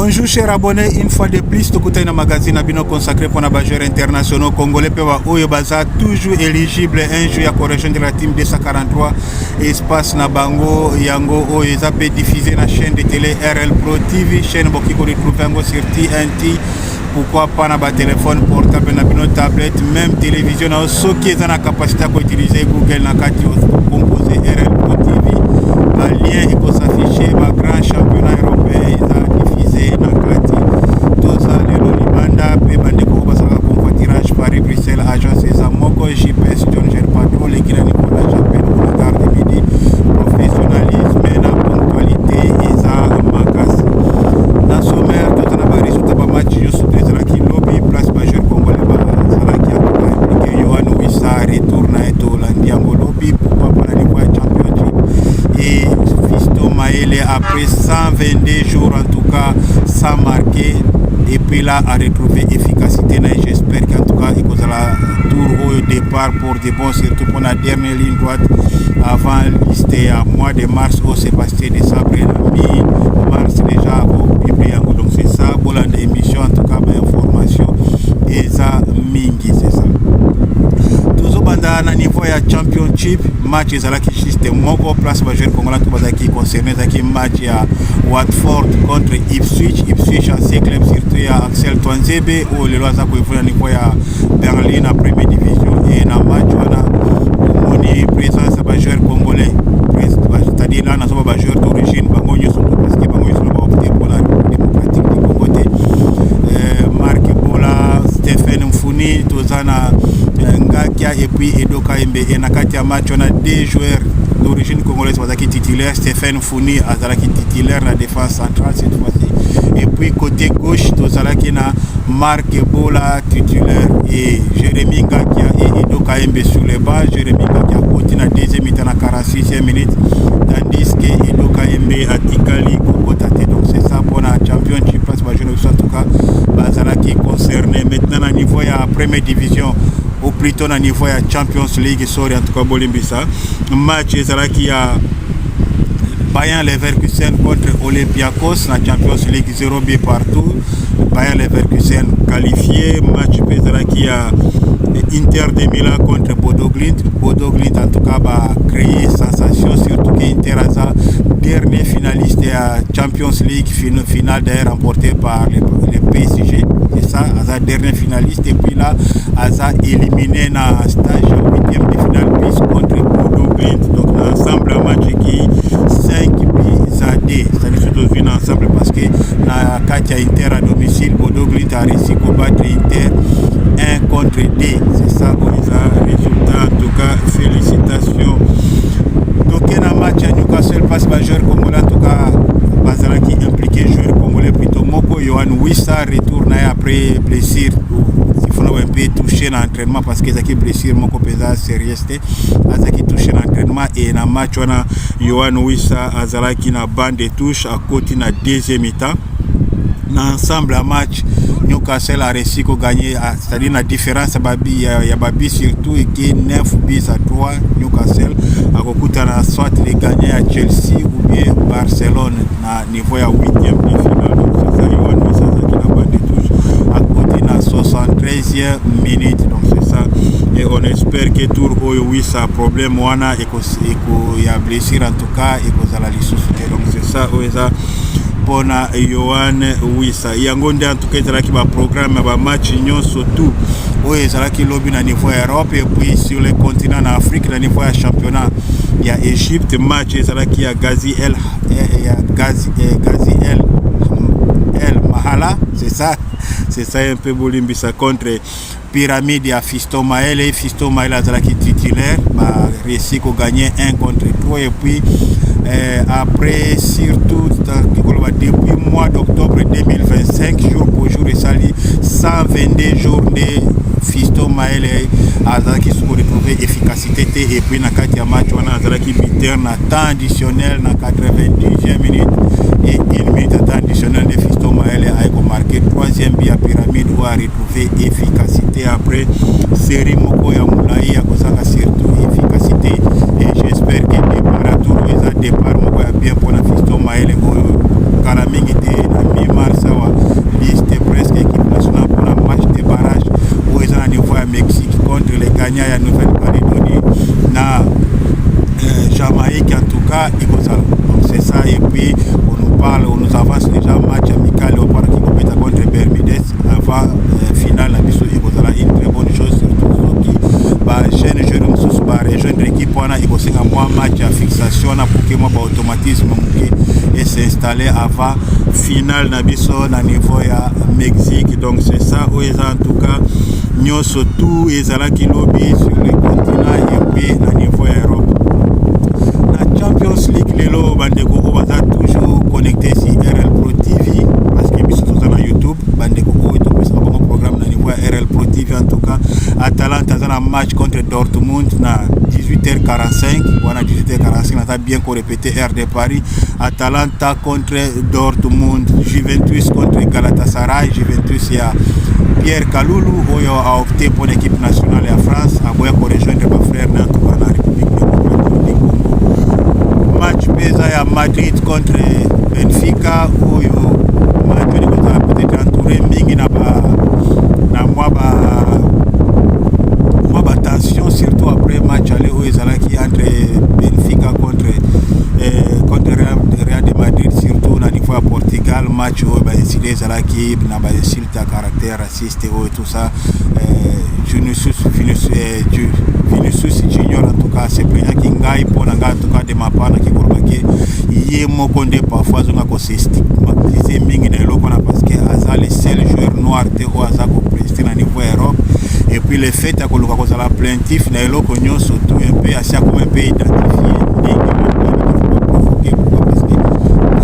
Bonjour chers abonnés, une fois de plus, tout un magazine abino consacré pour les joueurs internationaux congolais pewa oyo baza toujours éligible un jour à correction de la team 243 espace na bango yango oyo eza pe diffusé na chaîne de télé RL Pro TV, chaîne boki ko retrouver yango sur TNT. Pourquoi pas na ba téléphone portable na bino tablette, même télévision na soki eza na capacité à utiliser Google na kati composer RL Pro TV. Ba lien iko s'afficher ba grand championnat européen na kati toza lelo libanda pe bandeko basaka convoiturage Paris Bruxelles agence eza moko GPS John Gel Patron lekila Nicolas Japel na garde midi professionnalisme na ponctualité eza makasi na sommaire toza na ba résultat ba match yo surprise ki lobby place majeur congolais ba salaki ya Yohan Wissa retour na Etolandi yango lobby pourquoi pas na niveau championship et Fiston Maele après 122 jours en tout cas sans marquer et puis là à retrouver efficacité. J'espère qu'en tout cas il y a tour au départ pour des bons, surtout pour la dernière ligne droite avant c'était à mois de mars au Sébastien décembre mi-mars déjà au publié. Donc c'est ça pour l'émission en tout cas information et ça mingi c'est ça. Toujours banda na niveau ya championship match ezalaki juste moko place majeur congolais to bazaki concerné zaki match ya Watford contre Ipswich ancien club surtout ya Axel Twanzebe ou le loza ko ifuna niveau ya Berlin na première division et na match wana moni présence majeur congolais c'est-à-dire là na so majeur d'origine bango nyoso parce que bango nyoso ba opter pour la démocratique du Congo Marc Bola Stephen Mfuni tozana Ngakia et puis Edo Kaimbe et na kati ya match on a deux joueurs d'origine congolaise bazaki titulaire Stephen Founi azalaki titulaire na défense centrale cette fois-ci et puis côté gauche tozalaki na Marc Bola titulaire et Jérémy Ngakia et Edo Kaimbe sur le banc. Jérémy Ngakia continue na deuxième mi-temps na 46e minute tandis que Edo Kaimbe a tikali kokotate. Donc c'est ça pour la championship place majeur en tout cas bazalaki concerné maintenant na niveau ya première division ou plutôt na niveau ya Champions League sorry en tout cas bolimbisa match ezalaki ya Bayer Leverkusen contre Olympiakos na Champions League 0 but partout. Bayer Leverkusen qualifié. Match ezalaki ya Inter de Milan contre Bodo Glimt en tout cas va créer sensation surtout que Inter a dernier finaliste à Champions League finale d'ailleurs remporté par le PSG. C'est ça, Aza dernier finaliste et puis là Aza éliminé dans le stage 8e de finale bis contre Bodo Glimt. Donc l'ensemble match qui 5 buts à 2. C'est-à-dire surtout venu ensemble parce que na Katia Inter à domicile Bodo Glimt a réussi à battre Inter 1 contre 2. C'est ça pour les résultats. En tout cas, félicitations. Donc il y a un match à Newcastle passe majeur congolais en tout cas Bazara qui impliqué joueur congolais plutôt Moko Yohan Wissa retourne après blessure. Il faut un peu toucher l'entraînement parce que Zaki blessure Moko pesa sérieux Zaki toucher l'entraînement et dans match on a Yohan Wissa Azala qui na bande de touche à côté na deuxième mi-temps. Dans ensemble à match Newcastle a réussi à gagner, c'est-à-dire la différence il y a Babi surtout et qui est 9 buts à 3 Newcastle a soit les gagner à Chelsea ou bien Barcelone na niveau ya 8e de finale. Donc c'est ça Yohan Wissa qui n'a pas de touche à côté na 73e minute. Donc c'est ça et on espère que tour oyo Wissa problème wana et ya blessure en tout cas et que ça la ressusciter. Donc c'est ça oza pona Yohan Wissa yango nde en tout cas ezalaki ba programme ba match nyonso tout oyo ezalaki lobby na niveau ya Europe et puis sur le continent na Afrique na niveau ya championnat ya Égypte match ezalaki ya Ghazi El Mahala c'est ça un peu bolimbisa contre Pyramide ya Fiston Maele azalaki titulaire ba réussi ko gagner 1 contre 3 et puis après surtout depuis mois d'octobre 2025 jour pour jour et sali 122 journées Fiston Maele azalaki sous retrouver efficacité et puis na kati ya match wana azalaki buteur na temps additionnel na 90e minute et une minute à temps additionnel de Fiston Maele a marqué 3e but à Pyramide où a retrouvé efficacité après série moko ya Moulaï ya kozanga surtout efficacité et j'espère que départ tour départ moko ya bien pour na Fiston Maele kala mingi te na mi-mars s'installer avant finale na biso na niveau ya Mexique. Donc c'est ça où ils en tout cas nous surtout ezalaki lobby sur le continent et puis na niveau ya Europe. La Champions League lelo bandeko o baza toujours connecté sur RL Pro TV parce que biso toza na YouTube bandeko o to pesa bon programme na niveau ya RL Pro TV. En tout cas Atalanta a un match contre Dortmund na 18h45 ou à 18h45 on a bien répété R de Paris. Atalanta contre Dortmund, Juventus contre Galatasaray. Juventus il y a Pierre Kaloulou qui a opté pour l'équipe nationale de France à rejoindre mon frère dans la République démocratique du Congo. Match pesa à Madrid contre Benfica où match peut-être entouré mingi na moi tension surtout après match aller où ils allaient entre Benfica contre Real de Madrid surtout na niveau à Portugal match où bah décidé zalaki na ba style de caractère raciste et tout ça Vinicius Junior en tout cas c'est bien qui ngai pour nanga en tout cas de mapana qui kolbake yé mokonde parfois zonga ko stigmatiser mingi na eloko na parce que aza le seul joueur noir te o aza ko prester na niveau Europe. Et puis le fait à coloka ko sala plaintif na eloko nyo surtout un peu asia comme un peu identifié parce que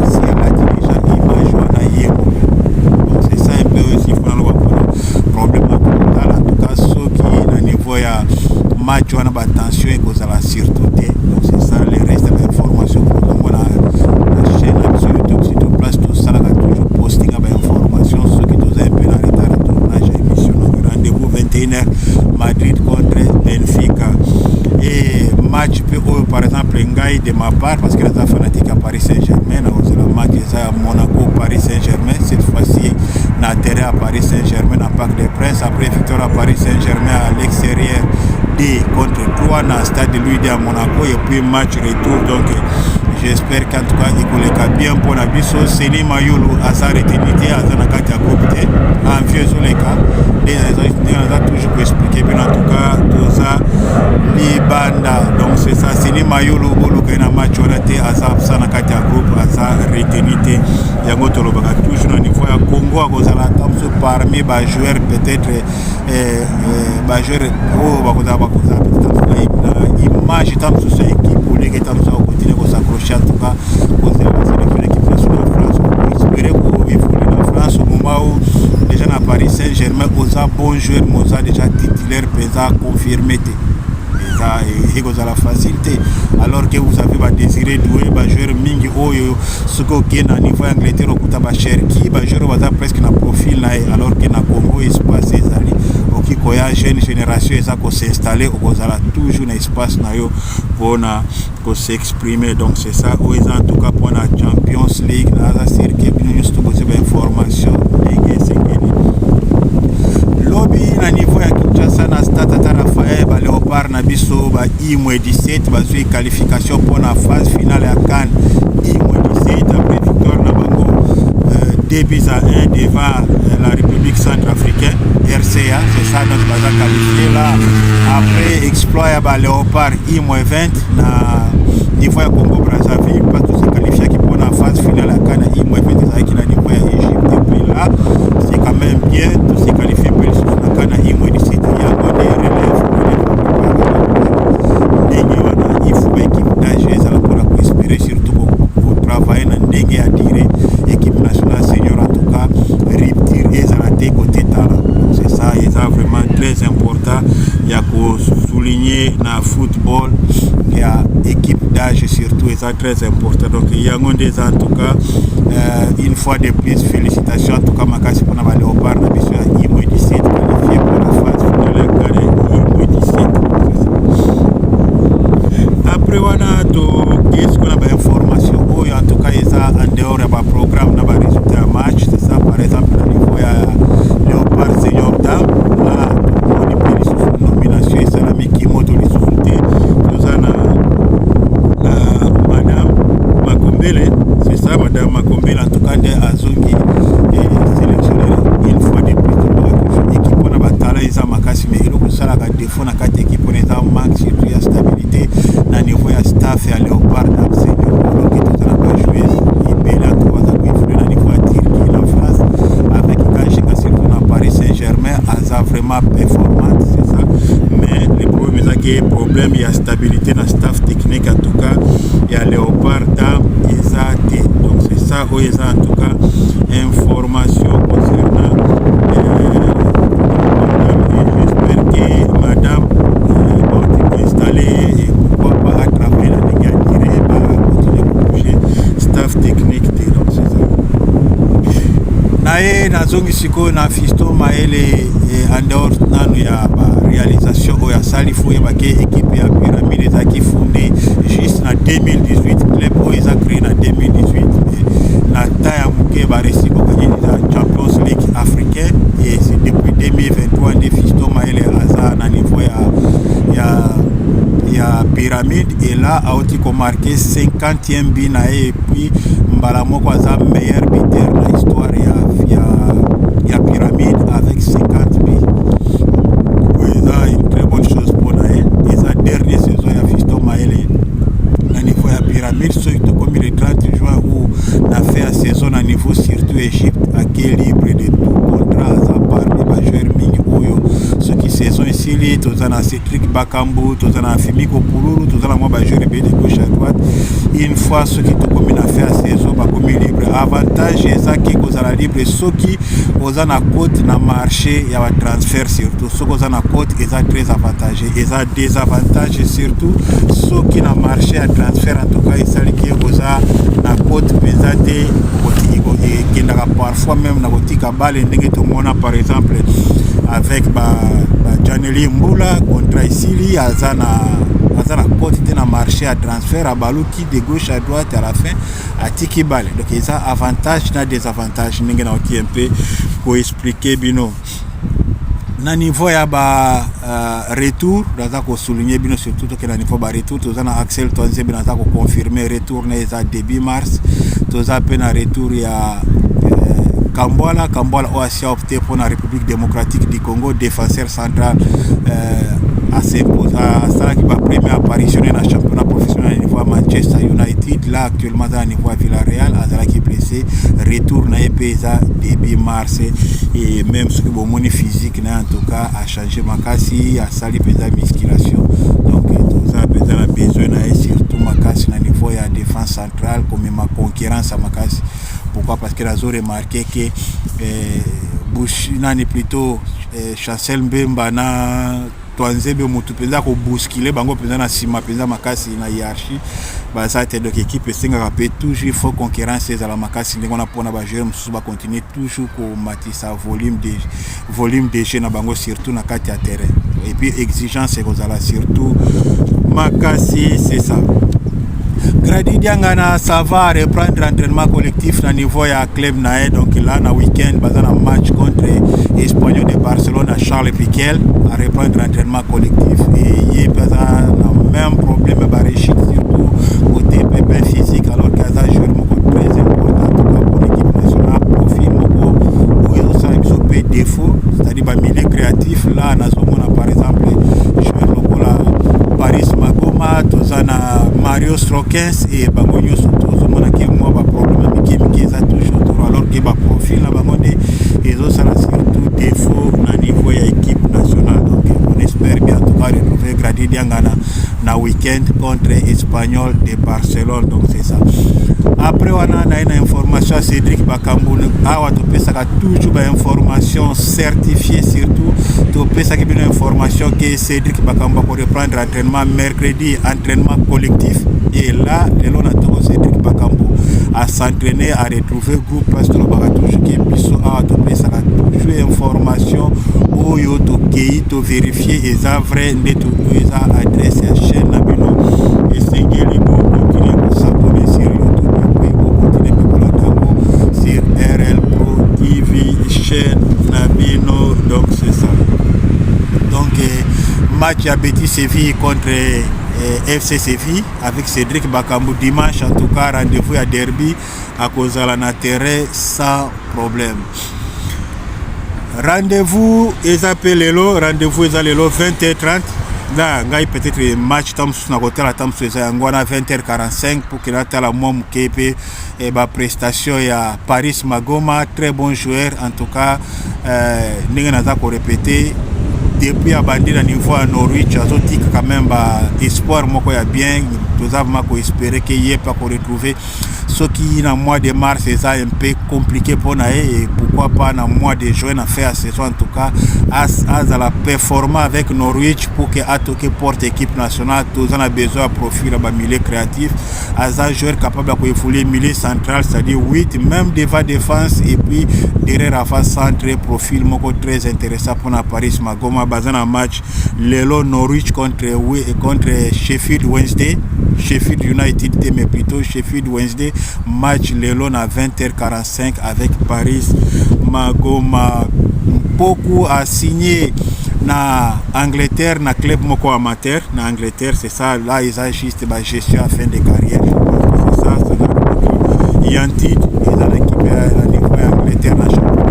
si elle a déjà image na yemo. Donc c'est ça un peu aussi faut na problème en tout cas ceux qui na niveau ya match wana ba tension et ko sala surtout te. Donc c'est ça le reste de l'information qu'on a la chaîne sur YouTube sur place tout ça là toujours posting ba information ceux qui doivent un peu en retard tournage émission. Rendez-vous 21h Madrid contre Benfica et match peut par exemple Ngai de ma part parce que les fanatiques à Paris Saint-Germain c'est le match à Monaco Paris Saint-Germain cette fois-ci na terrain à Paris Saint-Germain en Parc des Princes après victoire à Paris Saint-Germain à l'extérieur contre 3 dans le stade de Louis à Monaco et puis match retour. Donc j'espère qu'en tout cas il collègue bien pour la biso Seni Mayulu à sa retenue à Zanakati à groupe en vieux sur les cas et on a toujours expliqué bien en tout cas tout ça Libanda. Donc c'est ça Seni Mayulu bolu kana match on a été à sa Zanakati à groupe à sa retenue yango tolobaka toujours au niveau ya Congo à cause de la temps parmi les joueurs peut-être joueurs image tant sur cette équipe pour les temps ça continuer à s'accrocher en tout cas aux sélections de l'équipe nationale de France. On espère qu'on évolue en France au moment où déjà à Paris Saint-Germain aux bons joueurs Moza déjà titulaire pesa confirmé et vous avez la facilité alors que vous avez désiré jouer joueur mingi oyo ce qui na niveau Angleterre okuta ba Cherki ba joueur baza presque na profil na alors que na Congo espace ezali oki koya jeune génération eza ko s'installer okozala toujours na espace na yo pona ko s'exprimer. Donc c'est ça où ils en tout cas pour la Champions League na za cirque bien juste poser ba information ligue lobby na niveau ya Kinshasa na Stade Rafael ba Léopard na biso ba imwe 17 ba zui qualification pour la phase finale ya CAN imwe 17 après victoire na bango 2-1 devant la République centrafricaine RCA. C'est ça donc ba qualifié là après exploit ya ba Léopard imwe 20 na niveau ya Congo Brazzaville pas tout se qualifié qui pour la phase finale ya CAN imwe 20 ça qui na niveau ya Égypte. Et puis là c'est quand même bien tout se qualifié pour le CAN imwe 17 il y a des relèves il faut équipe d'âge pour espérer surtout pour travailler dans ndenge à dire équipe nationale senior en tout cas rupture et zalaté côté talent. C'est ça c'est vraiment très important il y a pour souligner dans le football il y a équipe d'âge surtout et ça très important. Donc il y a en tout cas une fois de plus félicitations en tout cas makasi pour na Léopard na biso ya Imo 17 qualifié pour la phase finale carré Imo 17. Après wana to qu'est-ce qu'on a ba information en tout cas ça en dehors de ba programme na ba résultat match. C'est ça par exemple au niveau ya Léopard senior dam là on est plus sur nomination et salami qui moto les souffler nous madame Makombele. C'est ça madame Makombele en tout cas de Azongi et sélectionneur une fois de plus équipe on a batala isa makasi mais il faut ça la défaut na quatre équipe on est en manque surtout ya stabilité na niveau ya staff ya Léopard senior donc tout ça n'a pas joué il paye la 3 que problème ya stabilité na staff technique en tout cas ya Léopard Dam ezate. Donc c'est ça où ils en tout cas information concernant j'espère que madame est installée et pourquoi pas à travailler la négativé par continuer à bouger staff technique donc c'est ça. Nae nazongi siko na Fiston Maele en dehors nanu ya réalisation ou ya salifu ya bake équipe ya Pyramide ezaki fondé juste en 2018 club où ils a créé en 2018 na ta ya muke ba resi ko gagner la Champions League africain et c'est depuis 2023 de Fiston Maele aza na niveau ya Pyramide et là a aussi marqué 50e but na et puis mbala moko aza meilleur buteur na histoire ya Pyramide avec 50 buts. C'est une très bonne chose pour Naël. Et sa dernière saison ya Fiston Maele na niveau ya Pyramide, surtout comme le 30 juin où on a fait la saison à niveau surtout Égypte à qui est libre de tout contrat à parmi les joueurs mingi oyo ce qui saison ici li tozana Cédric Bakambu tozana Fimiko Pululu tozana moi ba joueur de gauche à droite une fois ce qui te comme a fait la saison ba comme libre avantage et ça qui kozala libre ce qui ozana côte na marché ya ba transfert surtout ce kozana côte est très avantageux et ça désavantage surtout ce qui na marché à transfert en tout cas il s'ali qui oza na côte pesate qui n'a parfois même na botika balle ndenge to mona par exemple avec Janeli Mboula contre Isili azana côte de na marché à transfert à baluki de gauche à droite à la fin à tiki balle donc il y a avantage na désavantage ndenge na un peu pour expliquer bino na niveau ya ba retour daza ko souligner bino surtout que na niveau ba retour tozana Axel Tonze bino daza ko confirmer retour na za début mars toza pe na retour ya Kambwala a opté pour la République démocratique du Congo, défenseur central à ça qui va première apparition dans le championnat professionnel au niveau à Manchester United, là actuellement dans le niveau à Villarreal, Azala qui est blessé, retour dans l'EPSA début mars et même ce que bon monnaie physique en tout cas a changé Makasi, a sali pesa musculation, donc tout ça a besoin surtout Makasi dans le niveau à défense centrale comme ma concurrence à Makasi. Pourquoi? Parce que nous avons remarqué que Bouchina n'est plutôt Chancel Mbemba na Twanzebe mutu penza ko bousculer bango penza na sima penza makasi na hiérarchie ba ça te donc équipe singa rapé toujours il faut concurrence à la makasi ndenge on a pona ba jouer mususu ba continuer toujours ko matisa volume de jeu na bango surtout na kati ya terrain et puis exigence et kozala surtout makasi c'est ça. Grady Diangana ça va reprendre l'entraînement collectif na niveau ya club nae donc là na week-end bazana match contre Espanyol de Barcelone à Charles Piquel à reprendre l'entraînement collectif et il bazana même problème barechit surtout côté pépin physique alors que ça joue très important pour l'équipe nationale profil moko où ils ont défaut c'est-à-dire ba milieu créatif là na zomona par exemple joueur lokola Paris Magoma tozana Mario Strokens et Bagonyo surtout zomona ke moi ba problème qui za toujours alors que ba profil là bangonde et autres ça surtout défaut na niveau ya équipe nationale donc on espère bien en tout cas retrouver Grady Diangana na week-end contre Espanyol de Barcelone donc c'est ça. Après on a une information Cédric Bakambu awa to pesa ka toujours ba information certifiée surtout to pesa ke une information que Cédric Bakambu pour reprendre entraînement mercredi entraînement collectif et là on a Cédric Bakambu à s'entraîner à retrouver groupe parce que le bagatouche qui biso awa to pesa ka toujours information oyo to kei to vérifier et ça vrai neto eza adresse ya chaîne na bino et sengeli bo continuer ko s'abonner sur YouTube sur RL Pro TV chaîne Nabino donc c'est ça donc match à Betis Séville contre FC Séville avec Cédric Bakambu dimanche en tout cas rendez-vous à derby à cause de la terrain sans problème. Rendez-vous ezapelelo rendez-vous ezalelo 20h30 là ngai peut-être match tam na côté la tam à 20h45 pour que la tala mom kepe et ba prestation ya Paris Magoma très bon joueur en tout cas ninga naza ko répéter depuis abandi na niveau à Norwich azotika quand même ba espoir moko ya bien tozavama ko espérer que yé pas ko retrouver ce qui na mois de mars c'est un peu compliqué pour na et pourquoi pas na mois de juin na faire saison en tout cas à la performer avec Norwich pour que atoke porte équipe nationale tous en a besoin de profil ba milieu créatif as un joueur capable de évoluer milieu central c'est-à-dire 8 même devant défense et puis derrière avant centre profil moko très intéressant pour na Paris Magoma bazana match lelo Norwich contre Sheffield Wednesday Sheffield United mais plutôt Sheffield Wednesday match lelo na 20h45 avec Paris Magoma. Beaucoup a signé na Angleterre na club moko amateur na Angleterre c'est ça là ils ont juste ba gestion à fin de carrière c'est ça Yantit ils ont l'équipe à niveau Angleterre na championnat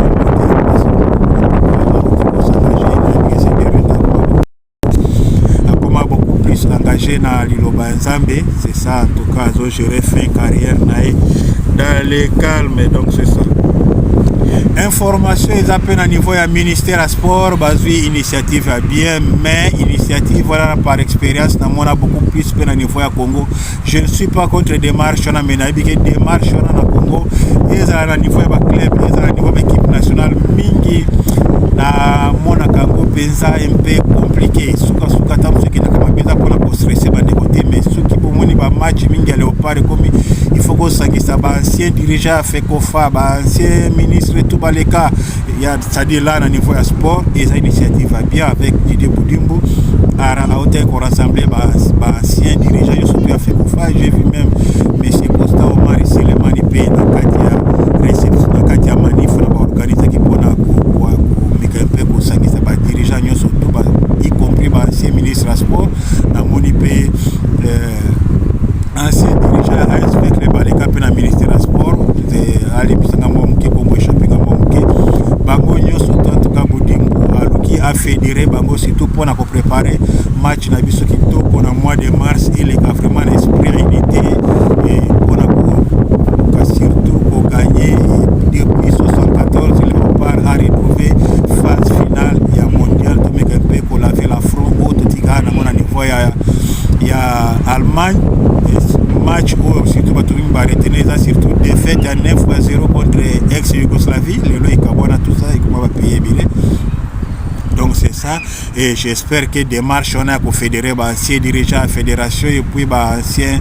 beaucoup plus engagé na Liloba Nzambe c'est ça en tout cas ils ont géré fin carrière dans le calme donc c'est ça. Information ils appellent à niveau du ministère à sport basé initiative à bien mais initiative voilà par expérience na mona beaucoup plus que na niveau à Congo je ne suis pas contre démarche on a mené que démarche on a Congo ils à la niveau ba club ils à la niveau équipe nationale mingi na mona Congo penza un peu compliqué suka tam ce qui na kama penza pour la stresser ba de côté mais ce qui pour moni ba match mingi léopard comme il faut que ça qui ça ba ancien dirigeant fait kofa ba ancien ministre tout les cas il y a c'est-à-dire là au niveau du sport et ça initiative va bien avec Didier Boudimbo à hauteur qu'on rassemblait anciens dirigeants ils sont bien fait pour faire j'ai vu même monsieur Costa Omar Selemani P na Katia réception na Katia manif na organiser qui pour na ko meka peu pour ça qui ça ba dirigeants ils sont tout y compris ancien ministre du sport na moni P ancien dirigeant ASV le baleka pe na ministère du sport ali bisanga mom ki bombo champion bango nyonso en tout cas Boudimbo aluki a fédéré bango surtout pour na préparer match na biso kitoko na mois de mars il est vraiment l'esprit unité et pour na surtout pour gagner depuis 74 le repart a retrouvé phase finale ya mondial to make un peu pour laver la front auto tika na mona niveau ya Allemagne match où surtout Batoumi va retenir ça surtout défaite à 9-0 contre ex-Yougoslavie le loi Kabona tout ça et comment va payer billet donc c'est ça et j'espère que démarche on a pour fédérer ancien dirigeant à la fédération et puis ancien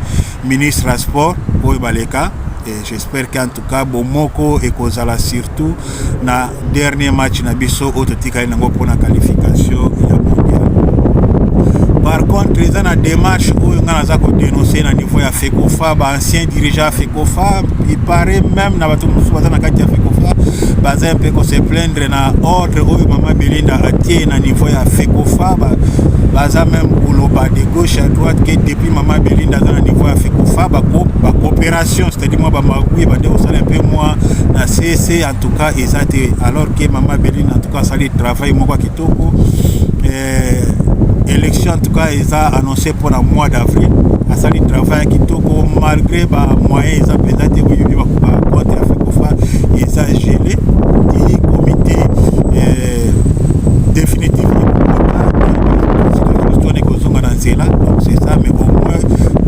ministre à sport pour Baleka et j'espère qu'en tout cas Bomoko et Kozala surtout na dernier match na biso autotika nango pour la qualification ya mondial. Par contre, les gens en démarche où on a dénoncé au niveau de FECOFA, ancien dirigeant FECOFA, il paraît même dans le cas de FECOFA, un peu qu'on se plaindre dans l'ordre où Maman Belinda a été au niveau de FECOFA, même pour le de gauche à droite, que depuis Maman Belinda au niveau de FECOFA, la coopération, c'est-à-dire moi, je vais un peu moins dans CC, en tout cas, alors que Maman Belinda, en tout cas, ça le travail, moi, qui élection en tout cas ils ont annoncé pour le mois d'avril à ça le travail qui toko malgré les moyens ils ont présenté contre FECOFA ils ont gelé le comité définitif donc c'est ça mais au moins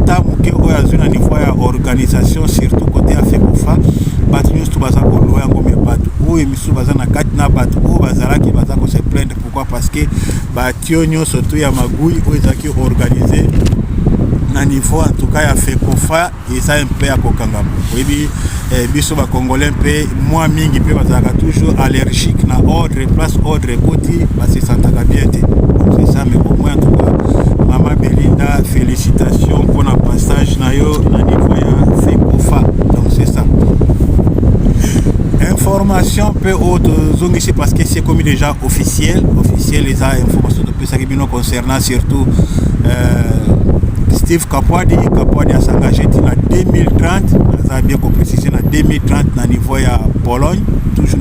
tant que au niveau de organisation surtout côté FECOFA battu tout baza ko loya ngomé battu ou emisu baza na kati na battu ou bazala ki baza ko se plaindre pourquoi parce que battu nyonso to ya magui o ezaki organisé na niveau en tout cas ya FECOFA et ça un peu à kokangama oui biso ba congolais peu moi mingi pe bazaka toujours allergique na ordre place ordre côté parce que ça t'a bien été donc c'est ça mais au moins en tout cas Maman Belinda félicitations pour le passage na yo na niveau ya FECOFA donc c'est ça. Information peu haute zone ici parce que c'est comme déjà officiel les informations de plus concernant surtout Steve Kapwadi a s'engagé en 2030 ça a bien précisé en 2030 au niveau de Pologne toujours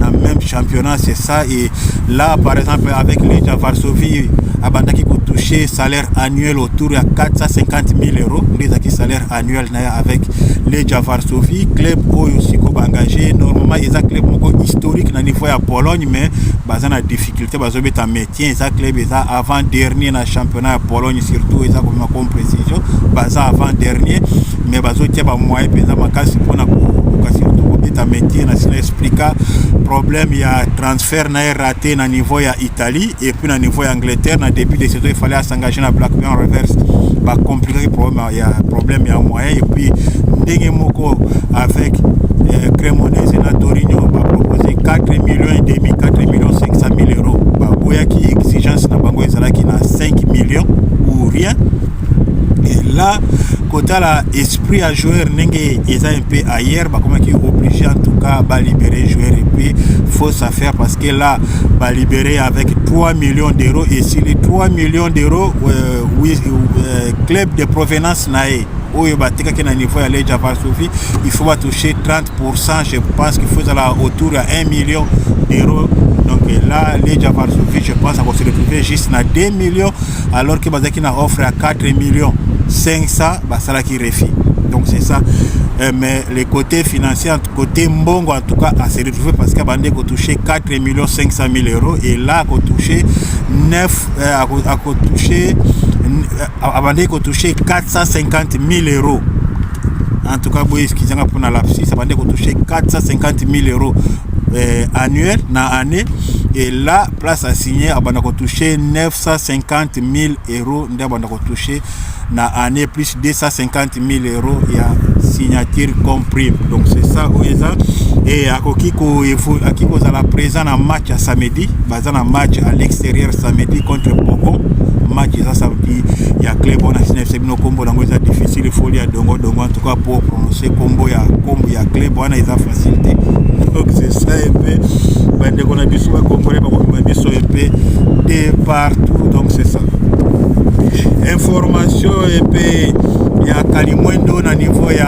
dans le même championnat c'est ça et là par exemple avec Legia Varsovie abanda qui touché salaire annuel autour de 450 000 euros les salaire annuel avec Legia Varsovie club aussi engagé normalement ils ont club historique na niveau ya Pologne mais baza na difficulté bazobeta métier ça club eza avant dernier na championnat ya Pologne surtout eza comme précision baza avant dernier mais bazotia ba moyen penza makasi pona ko surtout kobeta métier na sina explica problème ya transfert na raté na niveau ya Italie et puis na niveau ya Angleterre na début de saison il fallait s'engager na Blackburn Rovers ba compliquer problème ya moyen et puis ndenge moko avec Cremonese na Torino va proposer 4 millions et demi 4 millions 500 000 euros ba boya qui exigence na bango ezala qui na 5 millions ou rien et là côté la esprit à joueur nenge eza un peu ailleurs ba comment qui obligé en tout cas ba libérer joueur et puis faut ça faire parce que là ba libérer avec 3 millions d'euros et si les 3 millions d'euros club de provenance nae oyo batika ke na niveau ya Legia Varsovie il faut va toucher 30%, je pense qu'il faut aller autour à 1 million d'euros. Donc là Legia Varsovie je pense qu'on se retrouver juste na 2 millions alors que bazaki na offre à 4 millions 500 basala qui refi. Donc c'est ça mais les côtés financiers côté mbongo en tout cas à se retrouver parce que bande ko toucher 4 millions 500 000 euros et là ko toucher 9 à toucher abandé ko toucher 450 000 euros. En tout cas, boy, ce qui pour la lapsus, ça va toucher 450 000 euros annuels na année. Et là, place à signer, abandé ko toucher 950 000 euros. Ndabandé ko toucher na année plus 250 000 euros. Il y a signature compris. Donc c'est ça, et à Kiko la présent en match à samedi, basé en match à l'extérieur samedi contre Boko. Match ça samedi, il y a club on a signé Sebino combo dans c'est difficile il faut lire dongo en tout cas pour prononcer combo il y a club on a des facilité. Donc c'est ça un peu ben de qu'on a biso combo ba ko biso un peu de partout donc c'est ça. Information un peu il y a Kalimwendo na niveau il y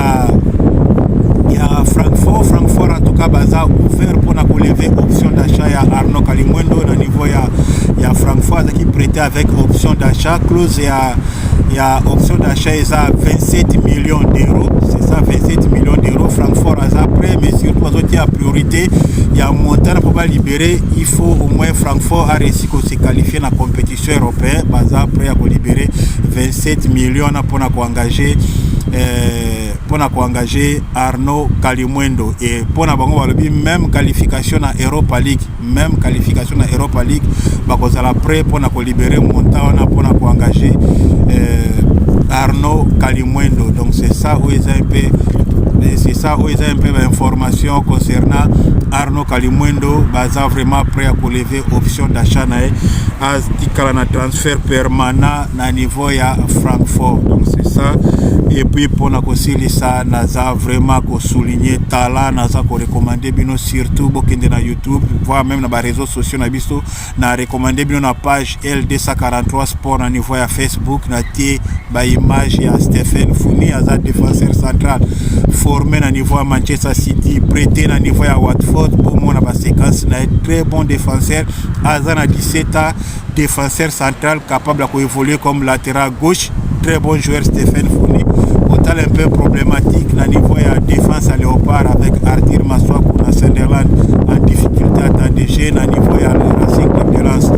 a Francfort en tout cas baza ouvert pour na lever option d'achat ya Arnaud Kalimwendo na niveau ya Francfort qui prêté avec option d'achat clause il y a option d'achat est à 27 millions d'euros c'est ça 27 millions d'euros Francfort a prêt mais surtout aux a priorité il y a un montant pour pas libérer il faut au moins Francfort a réussi à se qualifier dans la compétition européenne baza prêt à libérer 27 millions pour engager Arnaud Kalimwendo et pour na bango balobi même qualification na Europa League bakoza la prêt pour na ko libérer montant na pour na ko engager Arnaud Kalimwendo. Donc c'est ça où ils ont un peu d'informations concernant Arnaud Kalimwendo baza vraiment prêt à lever option d'achat na a transfert permanent na niveau ya Francfort. Donc c'est ça. Et puis pour na kosili ça naza vraiment ko souligner talent naza ko recommander bino surtout bokende na YouTube voire même na ba réseaux sociaux na biso na recommander bino na page L243 Sport na niveau ya Facebook na tie ba image ya Stephen Funi aza défenseur central formé na niveau ya Manchester City prêté na niveau ya Watford pour mon ba séquence na très bon défenseur aza na 17 ans défenseur central capable de évoluer comme latéral gauche très bon joueur Stephen Funi total un peu problématique na niveau ya défense à Léopard avec Arthur Massoua pour Sunderland en difficulté à t'engager na niveau ya Racing Club de Lens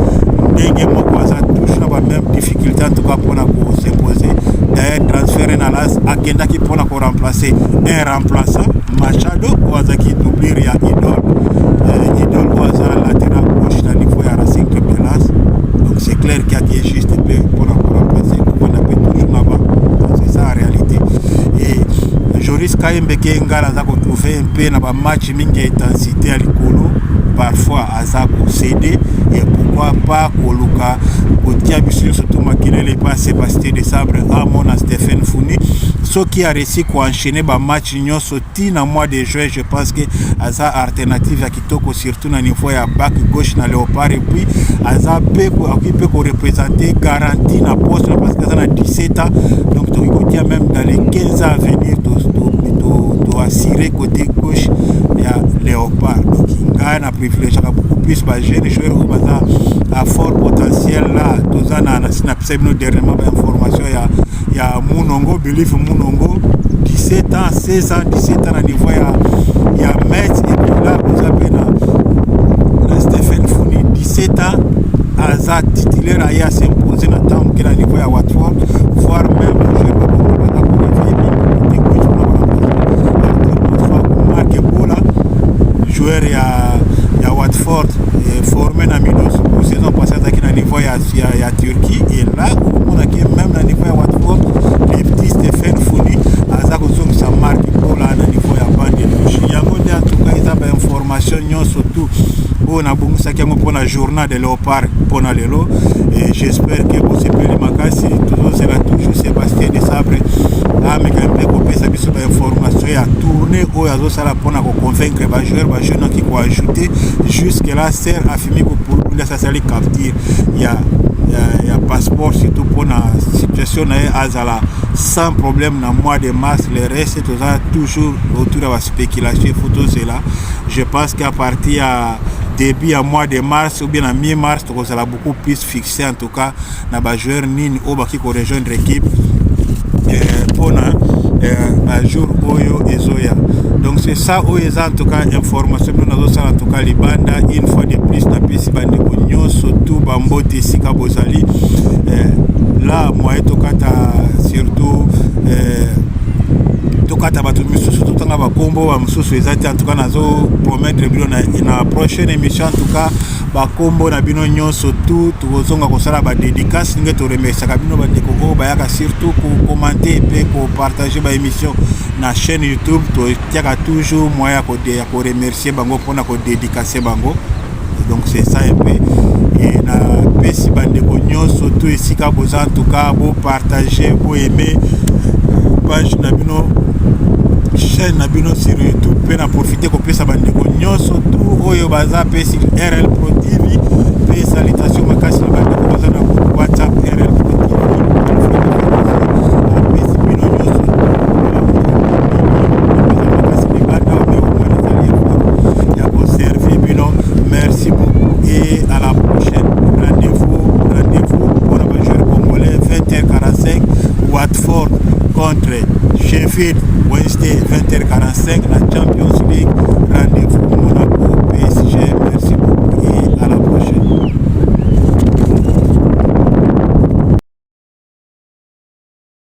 ndenge moko aza touche na ba même difficulté en tout cas pour na ko s'imposer d'ailleurs transféré na Lens akenda ki pour na ko remplacer un remplaçant Machado ou azaki doubler ya Idol ou aza latéral gauche na niveau ya Racing Club de Lens donc c'est clair qu'il y a qui est juste pour na ko remplacer pour na peut toujours là-bas c'est ça en réalité. Et Joris Kayembeke ngala za ko trouver un peu na ba match mingi intensité à likolo parfois aza ko céder et pourquoi pas koluka kotia biso surtout makinele pas Sébastien de Sabre à mon Stephen Funi ce qui a réussi ko enchaîner ba match nyonso tina mois de juin je pense que aza alternative à kitoko surtout na niveau ya back gauche na Léopard et puis aza peut ko représenter garantie na poste parce que ça a 17 ans donc tu kotia même dans les 15 ans à venir to assurer côté gauche ya Léopard donc il a privilégié beaucoup plus ba jeune joueur ou baza à fort potentiel là tozana na synapse no dernièrement information ya Munongo Believe Munongo 17 ans 16 ans 17 ans à niveau ya Metz et puis là vous avez il a s'imposé dans le temps qu'il a niveau à Watford, voire même je ne sais pas joueur à Watford formé dans Middlesbrough saison passée à niveau à Turquie et là on a même dans niveau à Watford les petits Stéphane Founi à Zakozong ça marque pour là dans niveau à bande de yango en tout cas ils ont information surtout on a beaucoup ça qui est pour la journée de Léopard pour la lelo et j'espère que vous savez les makasi toujours c'est là toujours Sébastien de Sabre a mais quand même copier ça biso information et à tourner au yazo ça là pour convaincre les joueurs qui vont ajouter jusque là sert à filmer pour ça ça les capture il y a passeport surtout pour la situation azala sans problème dans le mois de mars le reste tout ça toujours autour de la spéculation photo c'est là je pense qu'à partir à début à mois de mars ou bien à mi-mars ça va beaucoup plus fixé en tout cas dans les joueurs nini au baki ko rejoindre l'équipe pour un jour oyo ezoya donc c'est ça oyo en tout cas information nous avons ça en tout cas libanda une fois de plus na pesi bande ko nyonso tout bambote sika bozali là moi to kata surtout tokata bato misusu totanga bakombo ba misusu ezati en tout cas nazo promettre bino na prochaine émission en tout cas bakombo na bino nyonso tout tozonga kosala ba dédicace nge to remercier bino bandeko ko bayaka surtout ko commenter et ko partager ba émission na chaîne YouTube to tiaka toujours moyen ko remercier bango pona ko dédicacer bango donc c'est ça un peu et na pesi bandeko nyonso tout esika boza en tout cas bo partager bo aimer page na bino chaîne na bino sur YouTube pe na profiter ko pesa bandeko nyonso tout oyo baza pe sur RL Pro TV pe salutation makasi na bandeko baza na WhatsApp RL Pro TV pesi bino nyonso ya ko servir bino merci beaucoup et à la prochaine rendez-vous pour la joueur congolais 20h45 Watford contre Sheffield Wednesday 20h45 la Champions League rendez-vous